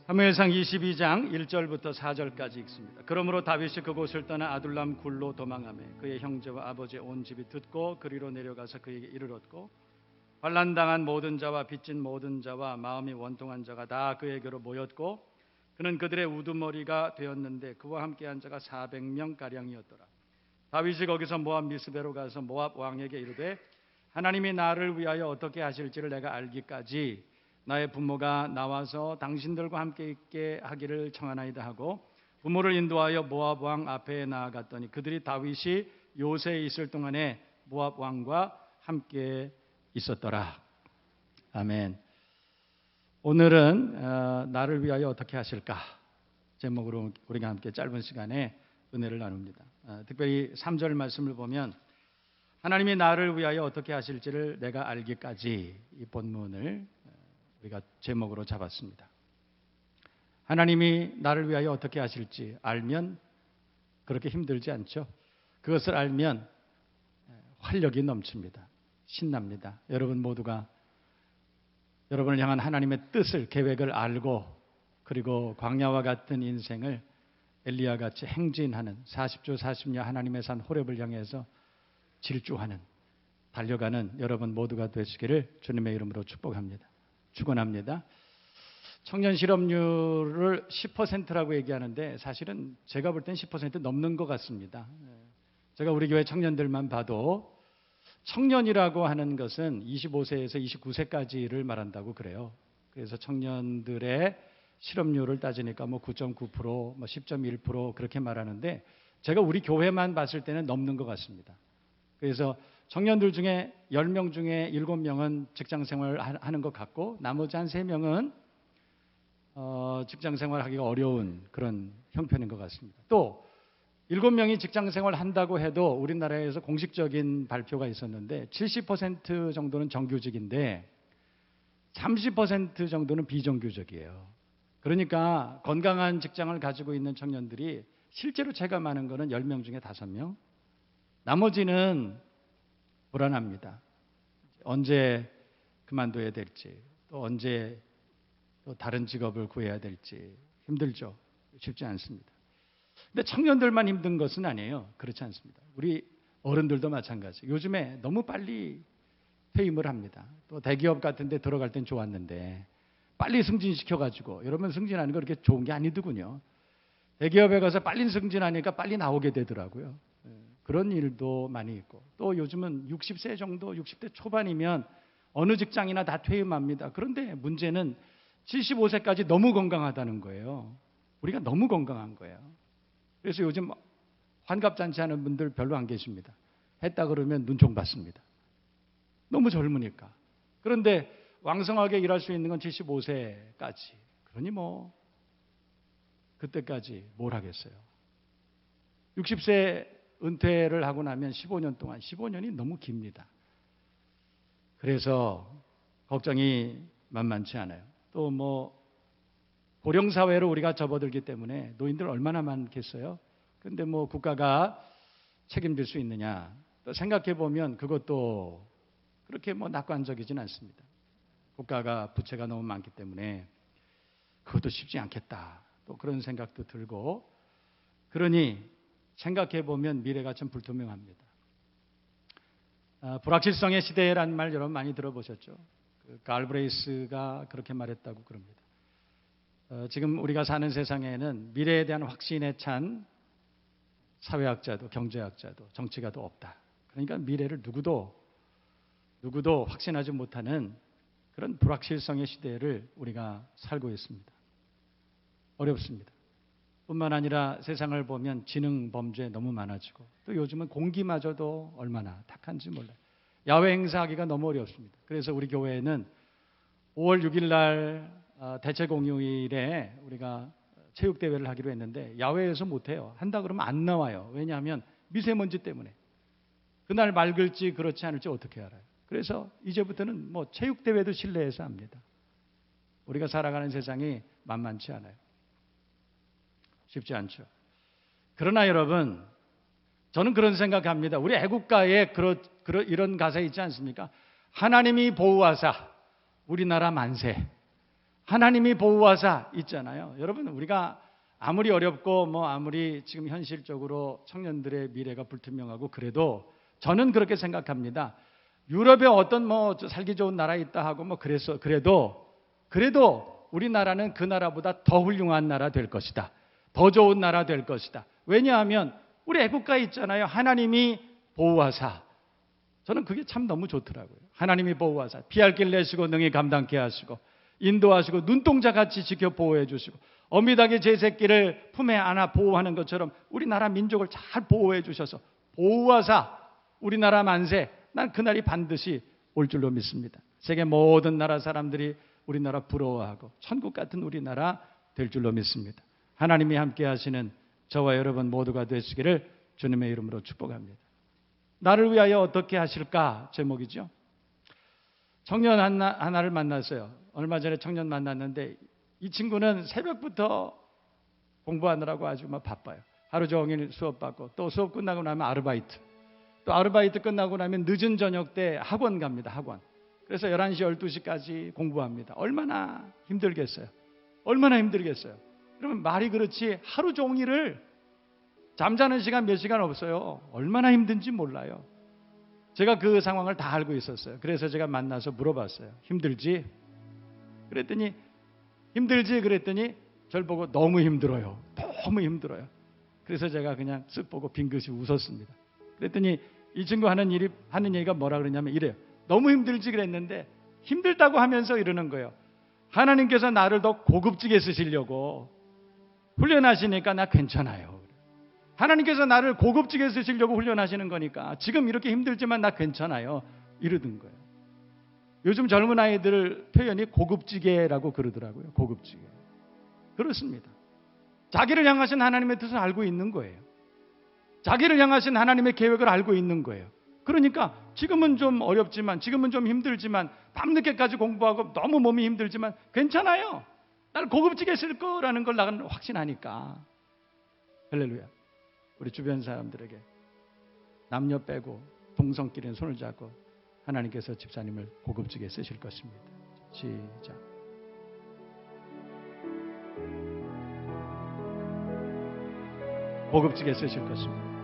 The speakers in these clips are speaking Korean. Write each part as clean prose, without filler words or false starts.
사무엘상 22장 1절부터 4절까지 읽습니다. 그러므로 다윗이 그곳을 떠나 아둘람 굴로 도망하며 그의 형제와 아버지의 온 집이 듣고 그리로 내려가서 그에게 이르렀고 환난당한 모든 자와 빚진 모든 자와 마음이 원통한 자가 다 그에게로 모였고 그는 그들의 우두머리가 되었는데 그와 함께한 자가 400명가량이었더라. 다윗이 거기서 모압 미스베로 가서 모압 왕에게 이르되 하나님이 나를 위하여 어떻게 하실지를 내가 알기까지 나의 부모가 나와서 당신들과 함께 있게 하기를 청하나이다 하고 부모를 인도하여 모압 왕 앞에 나아갔더니 그들이 다윗이 요새에 있을 동안에 모압 왕과 함께 있었더라. 아멘. 오늘은 나를 위하여 어떻게 하실까 제목으로 우리가 함께 짧은 시간에 은혜를 나눕니다. 특별히 3절 말씀을 보면 하나님이 나를 위하여 어떻게 하실지를 내가 알기까지 이 본문을 우리가 제목으로 잡았습니다. 하나님이 나를 위하여 어떻게 하실지 알면 그렇게 힘들지 않죠. 그것을 알면 활력이 넘칩니다. 신납니다. 여러분 모두가 여러분을 향한 하나님의 뜻을 계획을 알고 그리고 광야와 같은 인생을 엘리야같이 행진하는 40주 40년 하나님의 산 호렙을 향해서 질주하는 달려가는 여러분 모두가 되시기를 주님의 이름으로 축복합니다. 축원합니다. 청년 실업률을 10%라고 얘기하는데 사실은 제가 볼 땐 10% 넘는 것 같습니다. 제가 우리 교회 청년들만 봐도 청년이라고 하는 것은 25세에서 29세까지를 말한다고 그래요. 그래서 청년들의 실업률을 따지니까 뭐 9.9%, 뭐 10.1% 그렇게 말하는데 제가 우리 교회만 봤을 때는 넘는 것 같습니다. 그래서 청년들 중에 10명 중에 7명은 직장생활을 하는 것 같고 나머지 한 3명은 직장생활 하기가 어려운 그런 형편인 것 같습니다. 또 7명이 직장생활을 한다고 해도 우리나라에서 공식적인 발표가 있었는데 70% 정도는 정규직인데 30% 정도는 비정규직이에요. 그러니까 건강한 직장을 가지고 있는 청년들이 실제로 체감하는 것은 10명 중에 5명. 나머지는 불안합니다. 언제 그만둬야 될지, 또 언제 또 다른 직업을 구해야 될지 힘들죠. 쉽지 않습니다. 근데 청년들만 힘든 것은 아니에요. 그렇지 않습니다. 우리 어른들도 마찬가지. 요즘에 너무 빨리 퇴임을 합니다. 또 대기업 같은 데 들어갈 땐 좋았는데 빨리 승진시켜가지고 여러분 승진하는 거 그렇게 좋은 게 아니더군요. 대기업에 가서 빨리 승진하니까 빨리 나오게 되더라고요. 그런 일도 많이 있고 또 요즘은 60세 정도 60대 초반이면 어느 직장이나 다 퇴임합니다. 그런데 문제는 75세까지 너무 건강하다는 거예요. 우리가 너무 건강한 거예요. 그래서 요즘 환갑잔치 하는 분들 별로 안 계십니다. 했다 그러면 눈총 받습니다. 너무 젊으니까. 그런데 왕성하게 일할 수 있는 건 75세까지. 그러니 뭐 그때까지 뭘 하겠어요. 60세 은퇴를 하고 나면 15년 동안 15년이 너무 깁니다. 그래서 걱정이 만만치 않아요. 또 뭐 고령사회로 우리가 접어들기 때문에 노인들 얼마나 많겠어요. 그런데 뭐 국가가 책임질 수 있느냐. 또 생각해 보면 그것도 그렇게 뭐 낙관적이진 않습니다. 국가가 부채가 너무 많기 때문에 그것도 쉽지 않겠다. 또 그런 생각도 들고 그러니 생각해 보면 미래가 참 불투명합니다. 불확실성의 시대라는 말 여러분 많이 들어보셨죠? 갈브레이스가 그렇게 말했다고 그럽니다. 지금 우리가 사는 세상에는 미래에 대한 확신에 찬 사회학자도 경제학자도 정치가도 없다. 그러니까 미래를 누구도 확신하지 못하는 그런 불확실성의 시대를 우리가 살고 있습니다. 어렵습니다. 뿐만 아니라 세상을 보면 지능 범죄 너무 많아지고 또 요즘은 공기마저도 얼마나 탁한지 몰라요. 야외 행사하기가 너무 어렵습니다. 그래서 우리 교회는 5월 6일 날 대체 공휴일에 우리가 체육대회를 하기로 했는데 야외에서 못해요. 한다 그러면 안 나와요. 왜냐하면 미세먼지 때문에. 그날 맑을지 그렇지 않을지 어떻게 알아요. 그래서 이제부터는 뭐 체육대회도 실내에서 합니다. 우리가 살아가는 세상이 만만치 않아요. 쉽지 않죠. 그러나 여러분, 저는 그런 생각합니다. 우리 애국가에 이런 가사 있지 않습니까? 하나님이 보호하사 우리나라 만세. 하나님이 보호하사 있잖아요. 여러분, 우리가 아무리 어렵고 아무리 지금 현실적으로 청년들의 미래가 불투명하고 그래도 저는 그렇게 생각합니다. 유럽에 어떤 살기 좋은 나라에 있다 하고 그래도 우리나라는 그 나라보다 더 훌륭한 나라 될 것이다. 더 좋은 나라 될 것이다. 왜냐하면 우리 애국가에 있잖아요. 하나님이 보호하사. 저는 그게 참 너무 좋더라고요. 하나님이 보호하사. 피할 길 내시고 능히 감당케 하시고 인도하시고 눈동자같이 지켜 보호해 주시고 어미닭이 제 새끼를 품에 안아 보호하는 것처럼 우리나라 민족을 잘 보호해 주셔서 보호하사 우리나라 만세. 난 그날이 반드시 올 줄로 믿습니다. 세계 모든 나라 사람들이 우리나라 부러워하고 천국 같은 우리나라 될 줄로 믿습니다. 하나님이 함께 하시는 저와 여러분 모두가 되시기를 주님의 이름으로 축복합니다. 나를 위하여 어떻게 하실까 제목이죠. 청년 하나를 만났어요. 얼마 전에 청년 만났는데 이 친구는 새벽부터 공부하느라고 아주 바빠요. 하루 종일 수업 받고 또 수업 끝나고 나면 아르바이트. 또 아르바이트 끝나고 나면 늦은 저녁 때 학원 갑니다. 학원. 그래서 11시, 12시까지 공부합니다. 얼마나 힘들겠어요. 얼마나 힘들겠어요. 그러면 말이 그렇지 하루 종일을 잠자는 시간 몇 시간 없어요. 얼마나 힘든지 몰라요. 제가 그 상황을 다 알고 있었어요. 그래서 제가 만나서 물어봤어요. 힘들지? 그랬더니 저를 보고 너무 힘들어요. 너무 힘들어요. 그래서 제가 그냥 쓱 보고 빙긋이 웃었습니다. 그랬더니 이 친구 하는 얘기가 뭐라 그러냐면 이래요. 너무 힘들지 그랬는데 힘들다고 하면서 이러는 거예요. 하나님께서 나를 더 고급지게 쓰시려고 훈련하시니까 나 괜찮아요. 하나님께서 나를 고급지게 쓰시려고 훈련하시는 거니까 지금 이렇게 힘들지만 나 괜찮아요. 이러던 거예요. 요즘 젊은 아이들 표현이 고급지게라고 그러더라고요. 고급지게. 그렇습니다. 자기를 향하신 하나님의 뜻을 알고 있는 거예요. 자기를 향하신 하나님의 계획을 알고 있는 거예요. 그러니까 지금은 좀 어렵지만 지금은 좀 힘들지만 밤늦게까지 공부하고 너무 몸이 힘들지만 괜찮아요. 날 고급지게 쓸 거라는 걸 나는 확신하니까. 할렐루야. 우리 주변 사람들에게 남녀 빼고 동성끼리는 손을 잡고 하나님께서 집사님을 고급지게 쓰실 것입니다. 시작. 고급지게 쓰실 것입니다.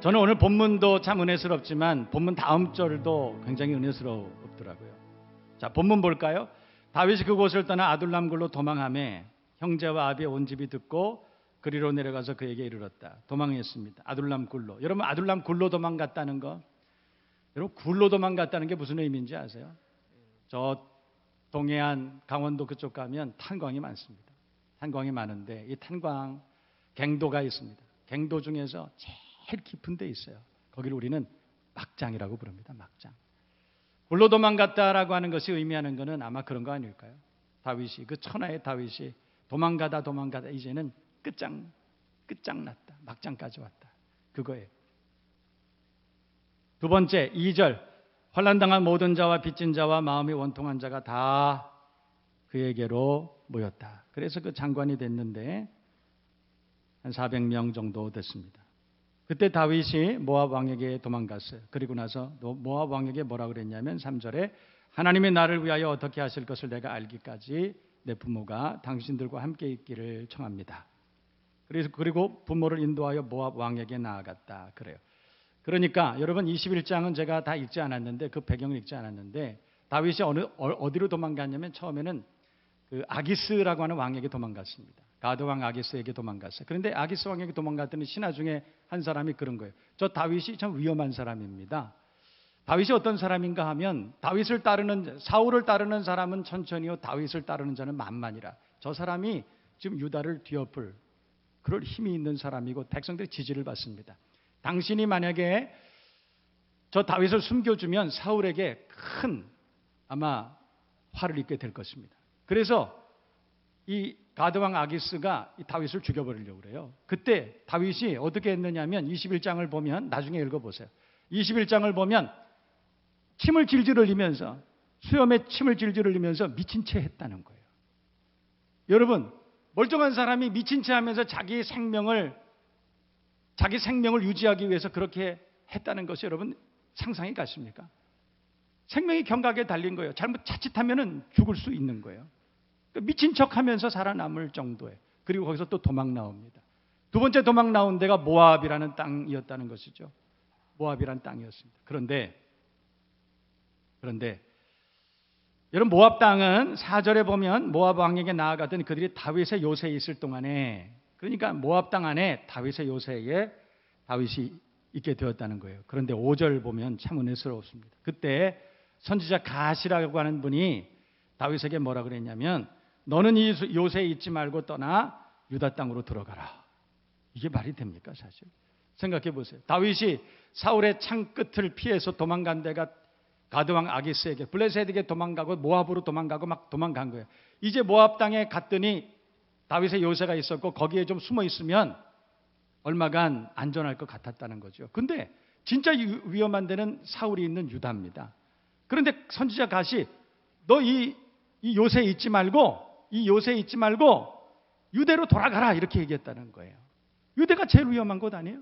저는 오늘 본문도 참 은혜스럽지만 본문 다음 절도 굉장히 은혜스럽더라고요. 자, 본문 볼까요? 다윗이 그곳을 떠나 아둘람 굴로 도망하매 형제와 아비의 온 집이 듣고 그리로 내려가서 그에게 이르렀다. 도망했습니다. 아둘람 굴로. 여러분 아둘람 굴로 도망갔다는 거, 여러분 굴로 도망갔다는 게 무슨 의미인지 아세요? 저 동해안 강원도 그쪽 가면 탄광이 많습니다. 탄광이 많은데 이 탄광 갱도가 있습니다. 갱도 중에서 제일 깊은 데 있어요. 거기를 우리는 막장이라고 부릅니다. 막장. 굴로 도망갔다라고 하는 것이 의미하는 것은 아마 그런 거 아닐까요? 다윗이, 그 천하의 다윗이 도망가다 이제는 끝장났다. 막장까지 왔다. 그거예요. 두 번째 2절. 환난당한 모든 자와 빚진 자와 마음이 원통한 자가 다 그에게로 모였다. 그래서 그 장관이 됐는데 한 400명 정도 됐습니다. 그때 다윗이 모압 왕에게 도망갔어요. 그리고 나서 모압 왕에게 뭐라 그랬냐면 3절에 하나님이 나를 위하여 어떻게 하실 것을 내가 알기까지 내 부모가 당신들과 함께 있기를 청합니다. 그리고 부모를 인도하여 모압 왕에게 나아갔다. 그래요. 그러니까 여러분 21장은 제가 다 읽지 않았는데 그 배경을 읽지 않았는데 다윗이 어디로 도망갔냐면 처음에는 그 아기스라고 하는 왕에게 도망갔습니다. 가드 왕 아기스에게 도망갔어요. 그런데 아기스 왕에게 도망갔더니 신하 중에 한 사람이 그런 거예요. 저 다윗이 참 위험한 사람입니다. 다윗이 어떤 사람인가 하면 사울을 따르는 사람은 천천히요 다윗을 따르는 자는 만만이라. 저 사람이 지금 유다를 뒤엎을 그럴 힘이 있는 사람이고 백성들의 지지를 받습니다. 당신이 만약에 저 다윗을 숨겨주면 사울에게 큰 아마 화를 입게 될 것입니다. 그래서 이 가드왕 아기스가 이 다윗을 죽여버리려고 그래요. 그때 다윗이 어떻게 했느냐면 21장을 보면 나중에 읽어보세요. 21장을 보면 침을 질질 흘리면서 수염에 침을 질질 흘리면서 미친 채 했다는 거예요. 여러분 멀쩡한 사람이 미친 채 하면서 자기 생명을 유지하기 위해서 그렇게 했다는 것이 여러분 상상이 가십니까? 생명이 경각에 달린 거예요. 자칫하면 죽을 수 있는 거예요. 그러니까 미친 척하면서 살아남을 정도에. 그리고 거기서 또 도망 나옵니다. 두 번째 도망 나온 데가 모압이라는 땅이었다는 것이죠. 모압이라는 땅이었습니다. 그런데 여러분, 모압 땅은 4절에 보면 모압 왕에게 나아가던 그들이 다윗의 요새에 있을 동안에, 그러니까 모압 땅 안에 다윗의 요새에 다윗이 있게 되었다는 거예요. 그런데 5절 보면 참 은혜스럽습니다. 그때 선지자 갓이라고 하는 분이 다윗에게 뭐라 그랬냐면, 너는 이 요새에 있지 말고 떠나 유다 땅으로 들어가라. 이게 말이 됩니까, 사실? 생각해 보세요. 다윗이 사울의 창 끝을 피해서 도망간 데가 가드왕 아기스에게, 블레셋에게 도망가고 모압으로 도망가고 막 도망간 거예요. 이제 모압 땅에 갔더니 다윗의 요새가 있었고 거기에 좀 숨어 있으면 얼마간 안전할 것 같았다는 거죠. 근데 진짜 위험한 데는 사울이 있는 유다입니다. 그런데 선지자 갓이 너 이 요새에 있지 말고 유대로 돌아가라 이렇게 얘기했다는 거예요. 유대가 제일 위험한 곳 아니에요?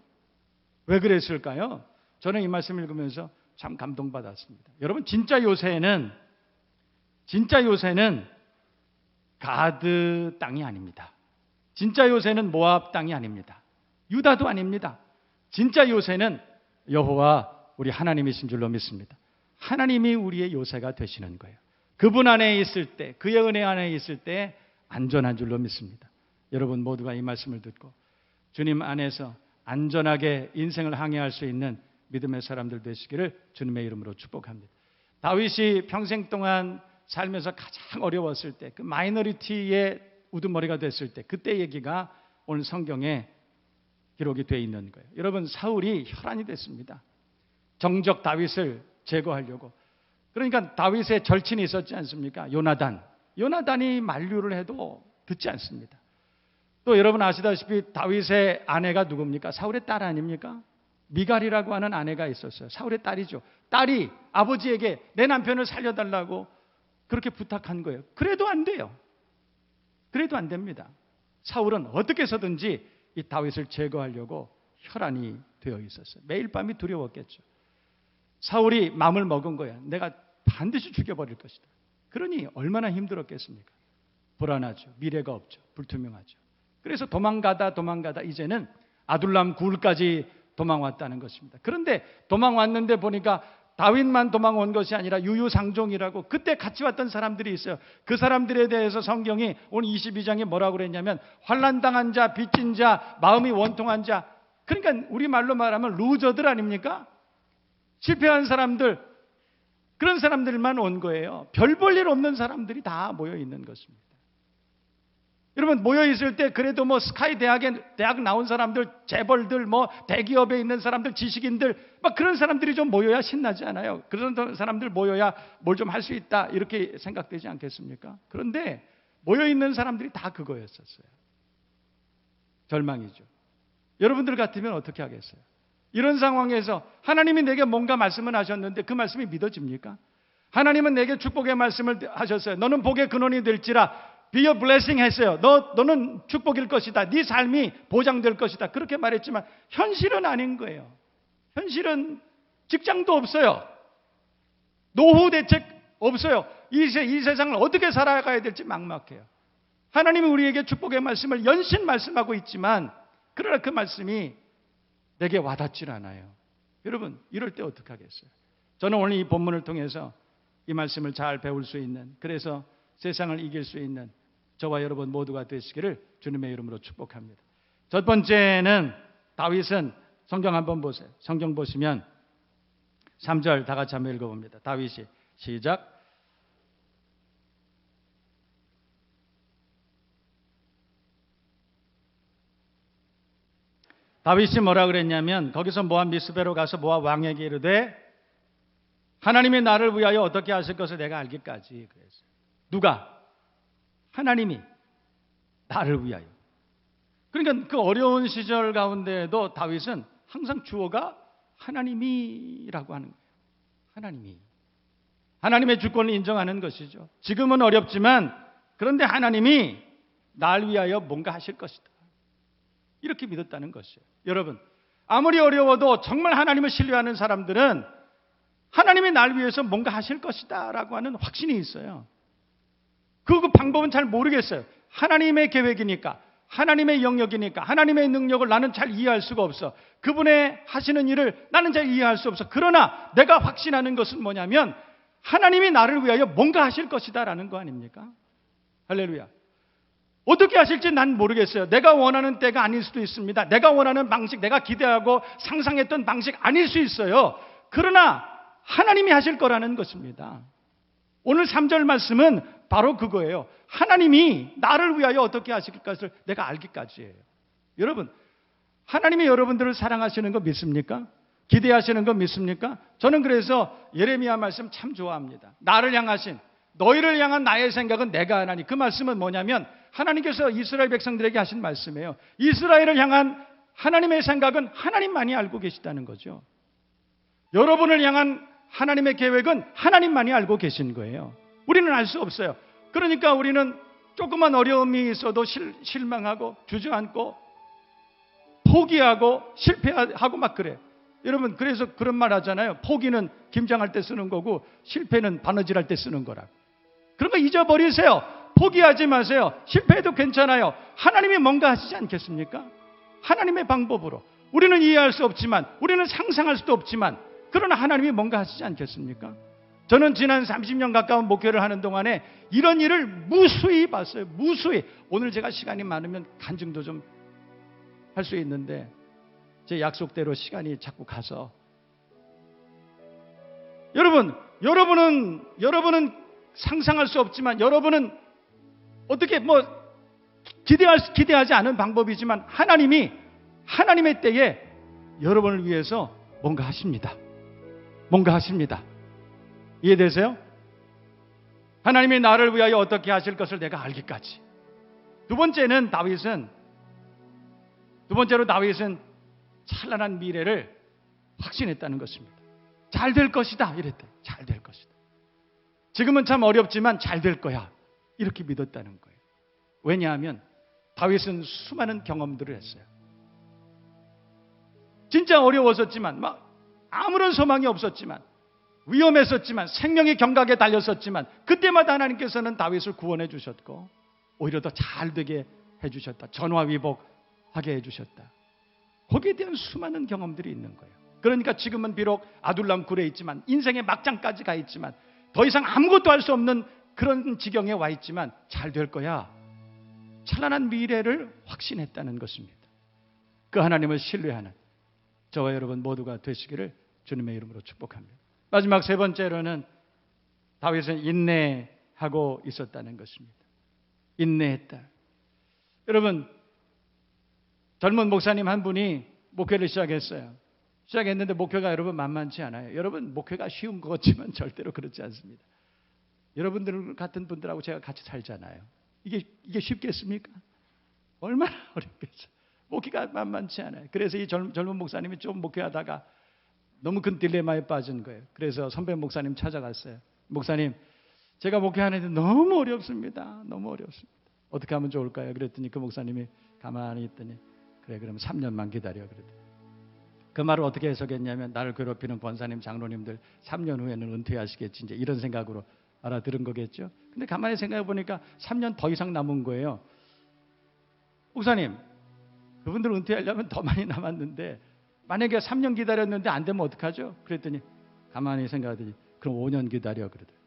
왜 그랬을까요? 저는 이 말씀 읽으면서 참 감동받았습니다. 여러분, 진짜 요새는 가드 땅이 아닙니다. 진짜 요새는 모압 땅이 아닙니다. 유다도 아닙니다. 진짜 요새는 여호와 우리 하나님이신 줄로 믿습니다. 하나님이 우리의 요새가 되시는 거예요. 그분 안에 있을 때, 그의 은혜 안에 있을 때 안전한 줄로 믿습니다. 여러분 모두가 이 말씀을 듣고 주님 안에서 안전하게 인생을 항해할 수 있는 믿음의 사람들 되시기를 주님의 이름으로 축복합니다. 다윗이 평생 동안 살면서 가장 어려웠을 때, 그 마이너리티의 우두머리가 됐을 때, 그때 얘기가 오늘 성경에 기록이 되어 있는 거예요. 여러분, 사울이 혈안이 됐습니다. 정적 다윗을 제거하려고. 그러니까 다윗의 절친이 있었지 않습니까? 요나단이 만류를 해도 듣지 않습니다. 또 여러분 아시다시피 다윗의 아내가 누굽니까? 사울의 딸 아닙니까? 미갈이라고 하는 아내가 있었어요. 사울의 딸이죠. 딸이 아버지에게 내 남편을 살려달라고 그렇게 부탁한 거예요. 그래도 안 돼요. 그래도 안 됩니다. 사울은 어떻게 해서든지 이 다윗을 제거하려고 혈안이 되어 있었어요. 매일 밤이 두려웠겠죠. 사울이 마음을 먹은 거야. 내가 반드시 죽여버릴 것이다. 그러니 얼마나 힘들었겠습니까? 불안하죠. 미래가 없죠. 불투명하죠. 그래서 도망가다 이제는 아둘람 굴까지 도망왔다는 것입니다. 그런데 도망왔는데 보니까 다윗만 도망온 것이 아니라 유유상종이라고 그때 같이 왔던 사람들이 있어요. 그 사람들에 대해서 성경이 오늘 22장에 뭐라고 그랬냐면 환난당한 자, 빚진 자, 마음이 원통한 자, 그러니까 우리말로 말하면 루저들 아닙니까? 실패한 사람들, 그런 사람들만 온 거예요. 별 볼 일 없는 사람들이 다 모여 있는 것입니다. 여러분 모여 있을 때 그래도 뭐 스카이 대학 나온 사람들, 재벌들, 뭐 대기업에 있는 사람들, 지식인들, 막 그런 사람들이 좀 모여야 신나지 않아요? 그런 사람들 모여야 뭘 좀 할 수 있다 이렇게 생각되지 않겠습니까? 그런데 모여 있는 사람들이 다 그거였었어요. 절망이죠. 여러분들 같으면 어떻게 하겠어요? 이런 상황에서 하나님이 내게 뭔가 말씀을 하셨는데 그 말씀이 믿어집니까? 하나님은 내게 축복의 말씀을 하셨어요. 너는 복의 근원이 될지라 Be a blessing 했어요. 너는 축복일 것이다. 네 삶이 보장될 것이다. 그렇게 말했지만 현실은 아닌 거예요. 현실은 직장도 없어요. 노후 대책 없어요. 이 세상을 어떻게 살아가야 될지 막막해요. 하나님이 우리에게 축복의 말씀을 연신 말씀하고 있지만 그러나 그 말씀이 내게 와닿질 않아요. 여러분 이럴 때 어떻게 하겠어요? 저는 오늘 이 본문을 통해서 이 말씀을 잘 배울 수 있는, 그래서 세상을 이길 수 있는 저와 여러분 모두가 되시기를 주님의 이름으로 축복합니다. 첫 번째는 다윗은, 성경 한번 보세요. 성경 보시면 3절 다 같이 한번 읽어봅니다. 다윗이 시작. 다윗이 뭐라 그랬냐면 거기서 모압 미스베로 가서 모압 왕에게 이르되 하나님이 나를 위하여 어떻게 하실 것을 내가 알기까지 그랬어요. 누가? 하나님이 나를 위하여. 그러니까 그 어려운 시절 가운데에도 다윗은 항상 주어가 하나님이라고 하는 거예요. 하나님이. 하나님의 주권을 인정하는 것이죠. 지금은 어렵지만 그런데 하나님이 날 위하여 뭔가 하실 것이다. 이렇게 믿었다는 것이에요. 여러분 아무리 어려워도 정말 하나님을 신뢰하는 사람들은 하나님이 날 위해서 뭔가 하실 것이다 라고 하는 확신이 있어요. 그 방법은 잘 모르겠어요. 하나님의 계획이니까, 하나님의 영역이니까, 하나님의 능력을 나는 잘 이해할 수가 없어. 그분의 하시는 일을 나는 잘 이해할 수 없어. 그러나 내가 확신하는 것은 뭐냐면 하나님이 나를 위하여 뭔가 하실 것이다 라는 거 아닙니까? 할렐루야. 어떻게 하실지 난 모르겠어요. 내가 원하는 때가 아닐 수도 있습니다. 내가 원하는 방식, 내가 기대하고 상상했던 방식 아닐 수 있어요. 그러나 하나님이 하실 거라는 것입니다. 오늘 3절 말씀은 바로 그거예요. 하나님이 나를 위하여 어떻게 하실 것을 내가 알기까지예요. 여러분, 하나님이 여러분들을 사랑하시는 거 믿습니까? 기대하시는 거 믿습니까? 저는 그래서 예레미야 말씀 참 좋아합니다. 나를 향하신, 너희를 향한 나의 생각은 내가 하나니. 그 말씀은 뭐냐면 하나님께서 이스라엘 백성들에게 하신 말씀이에요. 이스라엘을 향한 하나님의 생각은 하나님만이 알고 계시다는 거죠. 여러분을 향한 하나님의 계획은 하나님만이 알고 계신 거예요. 우리는 알 수 없어요. 그러니까 우리는 조그만 어려움이 있어도 실망하고 주저앉고 포기하고 실패하고 막 그래. 여러분, 그래서 그런 말 하잖아요. 포기는 김장할 때 쓰는 거고 실패는 바느질할 때 쓰는 거라. 그런 거 잊어버리세요. 포기하지 마세요. 실패해도 괜찮아요. 하나님이 뭔가 하시지 않겠습니까? 하나님의 방법으로. 우리는 이해할 수 없지만, 우리는 상상할 수도 없지만, 그러나 하나님이 뭔가 하시지 않겠습니까? 저는 지난 30년 가까운 목회를 하는 동안에 이런 일을 무수히 봤어요. 무수히. 오늘 제가 시간이 많으면 간증도 좀 할 수 있는데 제 약속대로 시간이 자꾸 가서, 여러분은 상상할 수 없지만, 여러분은 어떻게 기대하지 않은 방법이지만 하나님의 때에 여러분을 위해서 뭔가 하십니다. 뭔가 하십니다. 이해되세요? 하나님이 나를 위하여 어떻게 하실 것을 내가 알기까지. 두 번째로 다윗은 찬란한 미래를 확신했다는 것입니다. 잘 될 것이다 이랬대. 잘 될 것이다. 지금은 참 어렵지만 잘 될 거야. 이렇게 믿었다는 거예요. 왜냐하면 다윗은 수많은 경험들을 했어요. 진짜 어려웠었지만, 아무런 소망이 없었지만, 위험했었지만, 생명의 경각에 달렸었지만, 그때마다 하나님께서는 다윗을 구원해 주셨고 오히려 더 잘 되게 해주셨다. 전화위복하게 해주셨다. 거기에 대한 수많은 경험들이 있는 거예요. 그러니까 지금은 비록 아둘람 굴에 있지만, 인생의 막장까지 가 있지만, 더 이상 아무것도 할 수 없는 그런 지경에 와 있지만 잘 될 거야. 찬란한 미래를 확신했다는 것입니다. 그 하나님을 신뢰하는 저와 여러분 모두가 되시기를 주님의 이름으로 축복합니다. 마지막 세 번째로는 다윗은 인내하고 있었다는 것입니다. 인내했다. 여러분, 젊은 목사님 한 분이 목회를 시작했어요. 시작했는데 목회가 여러분 만만치 않아요. 여러분, 목회가 쉬운 것 같지만 절대로 그렇지 않습니다. 여러분들 같은 분들하고 제가 같이 살잖아요. 이게 쉽겠습니까? 얼마나 어렵겠어요. 목회가 만만치 않아요. 그래서 이 젊은 목사님이 좀 목회하다가 너무 큰 딜레마에 빠진 거예요. 그래서 선배 목사님 찾아갔어요. 목사님, 제가 목회하는데 너무 어렵습니다. 너무 어렵습니다. 어떻게 하면 좋을까요? 그랬더니 그 목사님이 가만히 있더니, 그래, 그럼 3년만 기다려. 그랬더니 그 말을 어떻게 해석했냐면, 나를 괴롭히는 권사님, 장로님들 3년 후에는 은퇴하시겠지, 이제 이런 생각으로 알아들은 거겠죠. 근데 가만히 생각해 보니까 3년 더 이상 남은 거예요. 목사님, 그분들 은퇴하려면 더 많이 남았는데 만약에 3년 기다렸는데 안 되면 어떡하죠? 그랬더니 가만히 생각하더니 그럼 5년 기다려 그러더라고요.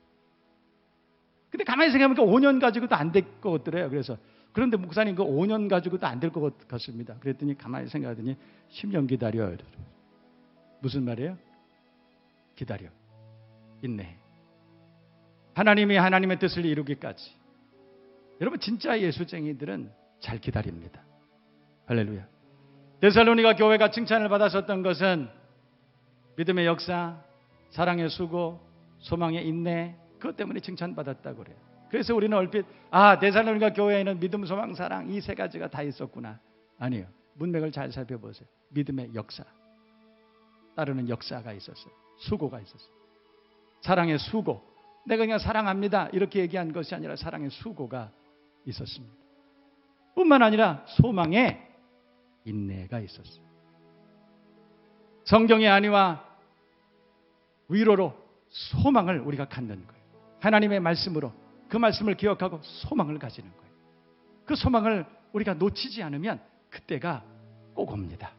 근데 가만히 생각해보니까 5년 가지고도 안 될 것 같더래요. 그래서 그런데 목사님 그 5년 가지고도 안 될 것 같습니다. 그랬더니 가만히 생각하더니 10년 기다려 그러더라고요. 무슨 말이에요? 기다려. 인내. 하나님이 하나님의 뜻을 이루기까지. 여러분, 진짜 예수쟁이들은 잘 기다립니다. 할렐루야. 데살로니가 교회가 칭찬을 받았었던 것은 믿음의 역사, 사랑의 수고, 소망의 인내, 그것 때문에 칭찬받았다고 그래요. 그래서 우리는 얼핏 데살로니가 교회에는 믿음, 소망, 사랑 이 세 가지가 다 있었구나. 아니요. 문맥을 잘 살펴보세요. 믿음의 역사, 따르는 역사가 있었어요. 수고가 있었어요. 사랑의 수고, 내가 그냥 사랑합니다 이렇게 얘기한 것이 아니라 사랑의 수고가 있었습니다. 뿐만 아니라 소망의 인내가 있었어요. 성경의 안위와 위로로 소망을 우리가 갖는 거예요. 하나님의 말씀으로 그 말씀을 기억하고 소망을 가지는 거예요. 그 소망을 우리가 놓치지 않으면 그때가 꼭 옵니다.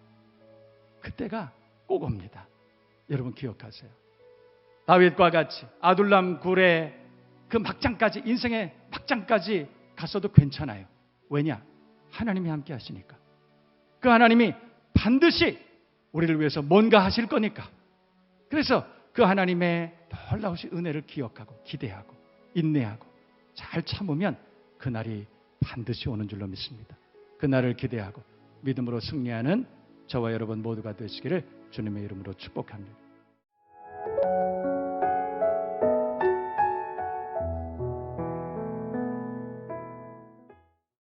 그때가 꼭 옵니다. 여러분 기억하세요. 다윗과 같이 아둘람 굴의 그 막장까지, 인생의 막장까지 갔어도 괜찮아요. 왜냐? 하나님이 함께 하시니까. 그 하나님이 반드시 우리를 위해서 뭔가 하실 거니까. 그래서 그 하나님의 놀라우신 은혜를 기억하고 기대하고 인내하고 잘 참으면 그날이 반드시 오는 줄로 믿습니다. 그날을 기대하고 믿음으로 승리하는 저와 여러분 모두가 되시기를 주님의 이름으로 축복합니다.